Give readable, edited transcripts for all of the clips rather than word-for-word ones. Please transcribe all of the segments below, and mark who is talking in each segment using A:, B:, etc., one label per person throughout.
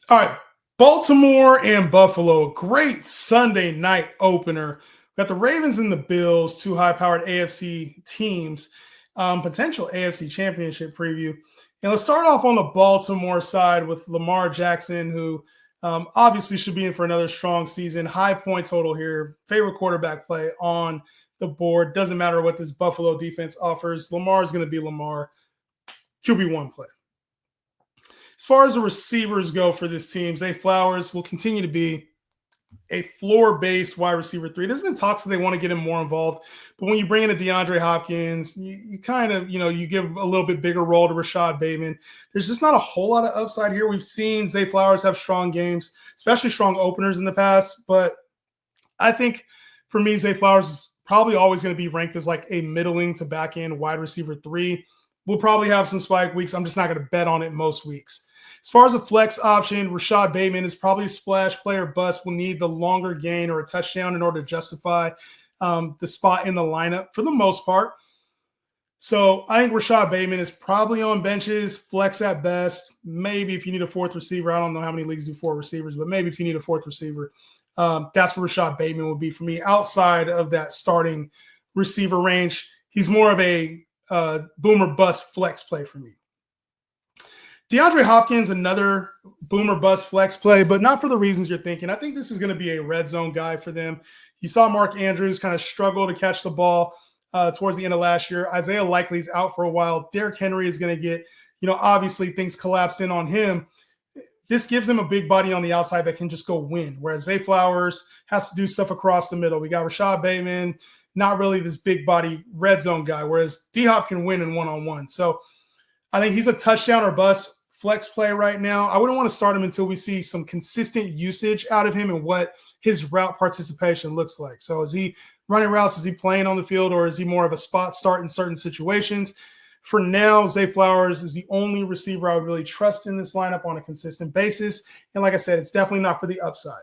A: All right, Baltimore and Buffalo, great Sunday night opener. We got the Ravens and the Bills, two high-powered AFC teams, potential AFC Championship preview. And let's start off on the Baltimore side with Lamar Jackson, who obviously should be in for another strong season. High point total here, favorite quarterback play on the board. Doesn't matter what this Buffalo defense offers. Lamar is going to be Lamar. QB1 play. As far as the receivers go for this team, Zay Flowers will continue to be a floor-based wide receiver three. There's been talks that they want to get him more involved, but when you bring in a DeAndre Hopkins, you kind of, you give a little bit bigger role to Rashad Bateman. There's just not a whole lot of upside here. We've seen Zay Flowers have strong games, especially strong openers in the past, but I think for me, Zay Flowers is probably always going to be ranked as like a middling to back end wide receiver three. We'll probably have some spike weeks. I'm just not going to bet on it most weeks. As far as a flex option, Rashad Bateman is probably a splash player bust. Will need the longer gain or a touchdown in order to justify the spot in the lineup for the most part. So I think Rashad Bateman is probably on benches, flex at best. Maybe if you need a fourth receiver, I don't know how many leagues do four receivers, but maybe if you need a fourth receiver, that's where Rashad Bateman would be for me. Outside of that starting receiver range, he's more of a boomer bust flex play for me. DeAndre Hopkins, another boomer bust flex play, but not for the reasons you're thinking. I think this is going to be a red zone guy for them. You saw Mark Andrews kind of struggle to catch the ball towards the end of last year. Isaiah Likely's out for a while. Derrick Henry is going to get, obviously things collapsed in on him. This gives him a big body on the outside that can just go win, whereas Zay Flowers has to do stuff across the middle. We got Rashad Bateman, not really this big body red zone guy, whereas D-Hop can win in one-on-one. So I think he's a touchdown or bust flex play right now. I wouldn't want to start him until we see some consistent usage out of him and what his route participation looks like. So is he running routes? Is he playing on the field? Or is he more of a spot start in certain situations? For now, Zay Flowers is the only receiver I would really trust in this lineup on a consistent basis. And like I said, it's definitely not for the upside.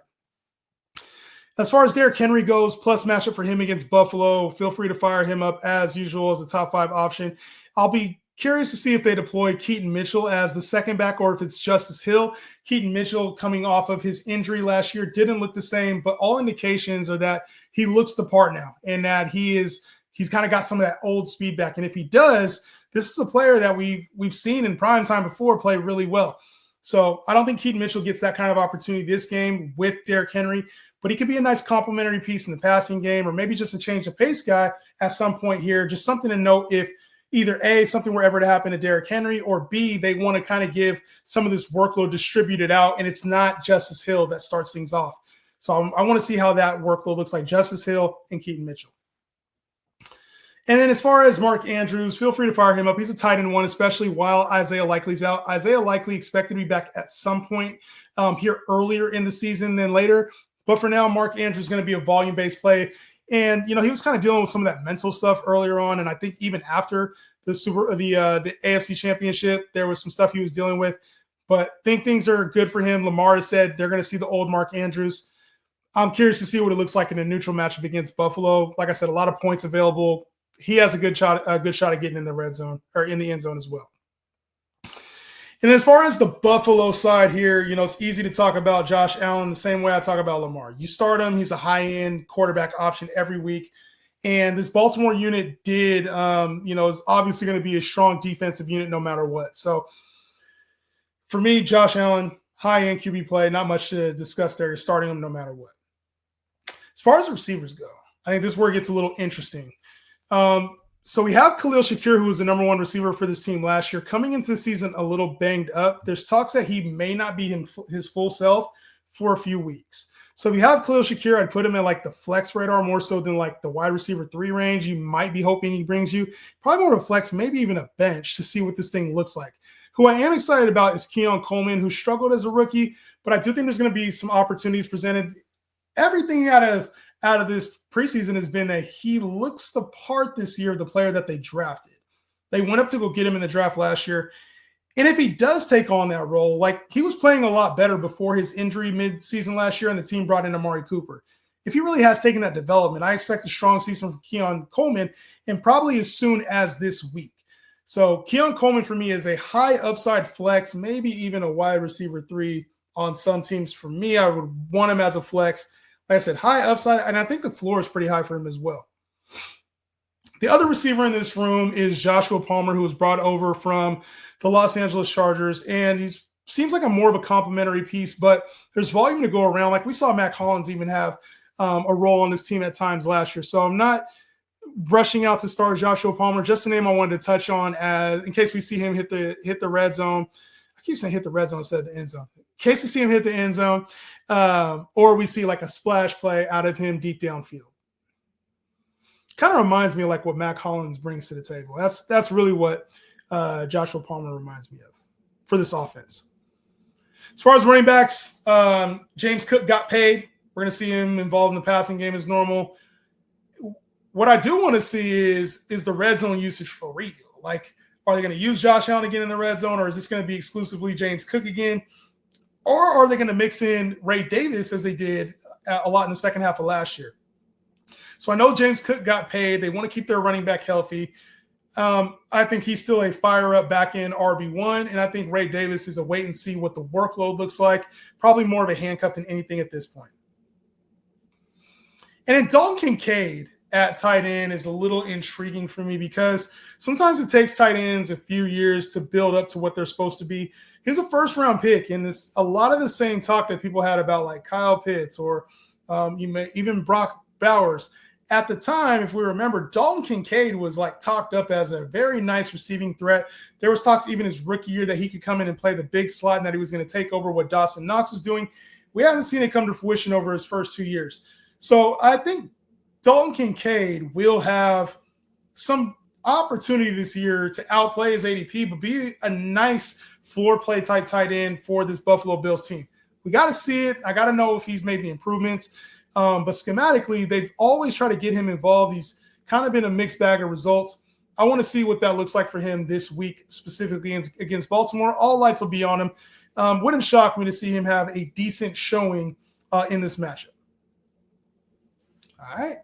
A: As far as Derrick Henry goes, plus matchup for him against Buffalo, feel free to fire him up as usual as a top 5 option. I'll be curious to see if they deploy Keaton Mitchell as the second back or if it's Justice Hill. Keaton Mitchell, coming off of his injury last year, didn't look the same, but all indications are that he looks the part now and that he's kind of got some of that old speed back. And if he does, this is a player that we've seen in prime time before play really well. So I don't think Keaton Mitchell gets that kind of opportunity this game with Derrick Henry, but he could be a nice complementary piece in the passing game or maybe just a change of pace guy at some point here. Just something to note if either A, something were ever to happen to Derrick Henry, or B, they want to kind of give some of this workload distributed out, and it's not Justice Hill that starts things off. So I want to see how that workload looks like Justice Hill and Keaton Mitchell. And then as far as Mark Andrews, feel free to fire him up. He's a tight end one, especially while Isaiah Likely's out. Isaiah Likely expected to be back at some point here earlier in the season than later. But for now, Mark Andrews is going to be a volume-based play. And, he was kind of dealing with some of that mental stuff earlier on. And I think even after the AFC Championship, there was some stuff he was dealing with. But I think things are good for him. Lamar has said they're going to see the old Mark Andrews. I'm curious to see what it looks like in a neutral matchup against Buffalo. Like I said, a lot of points available. He has a good shot at getting in the red zone or in the end zone as well. And as far as the Buffalo side here, it's easy to talk about Josh Allen the same way I talk about Lamar. You start him, he's a high-end quarterback option every week. And this Baltimore unit is obviously going to be a strong defensive unit no matter what. So for me, Josh Allen, high-end QB play, not much to discuss there. You're starting him no matter what. As far as the receivers go, I think this is where it gets a little interesting. So we have Khalil Shakir, who was the number 1 receiver for this team last year, coming into the season a little banged up. There's talks that he may not be his full self for a few weeks. So if you have Khalil Shakir, I'd put him in like the flex radar more so than like the wide receiver 3 range. You might be hoping he brings you probably more of a flex, maybe even a bench to see what this thing looks like. Who I am excited about is Keon Coleman, who struggled as a rookie, but I do think there's going to be some opportunities presented. Everything out of this preseason has been that he looks the part this year of the player that they drafted. They went up to go get him in the draft last year. And if he does take on that role, like he was playing a lot better before his injury mid-season last year and the team brought in Amari Cooper. If he really has taken that development, I expect a strong season from Keon Coleman and probably as soon as this week. So Keon Coleman for me is a high upside flex, maybe even a wide receiver 3 on some teams. For me, I would want him as a flex. Like I said, high upside, and I think the floor is pretty high for him as well. The other receiver in this room is Joshua Palmer, who was brought over from the Los Angeles Chargers, and he seems like a more of a complimentary piece, but there's volume to go around. Like we saw Mac Hollins even have a role on this team at times last year. So I'm not rushing out to start Joshua Palmer. Just a name I wanted to touch on as in case we see him hit the red zone. I keep saying hit the red zone instead of the end zone. In case we see him hit the end zone, or we see like a splash play out of him deep downfield. Kind of reminds me of like what Mac Hollins brings to the table. That's really what Joshua Palmer reminds me of for this offense. As far as running backs, James Cook got paid. We're going to see him involved in the passing game as normal. What I do want to see is the red zone usage for real. Like, are they going to use Josh Allen again in the red zone, or is this going to be exclusively James Cook again? Or are they going to mix in Ray Davis as they did a lot in the second half of last year? So I know James Cook got paid. They want to keep their running back healthy. I think he's still a fire-up back-end RB1, and I think Ray Davis is a wait and see what the workload looks like. Probably more of a handcuff than anything at this point. And then Dalton Kincaid at tight end is a little intriguing for me because sometimes it takes tight ends a few years to build up to what they're supposed to be. He was a first-round pick, and this a lot of the same talk that people had about like Kyle Pitts or even Brock Bowers. At the time, if we remember, Dalton Kincaid was like talked up as a very nice receiving threat. There was talks even his rookie year that he could come in and play the big slot and that he was going to take over what Dawson Knox was doing. We haven't seen it come to fruition over his first 2 years. So I think Dalton Kincaid will have some opportunity this year to outplay his ADP, but be a nice floor play type tight end for this Buffalo Bills team. We got to see it. I got to know if he's made the improvements. But schematically, they've always tried to get him involved. He's kind of been a mixed bag of results. I want to see what that looks like for him this week, specifically against Baltimore. All lights will be on him. Wouldn't shock me to see him have a decent showing in this matchup. All right.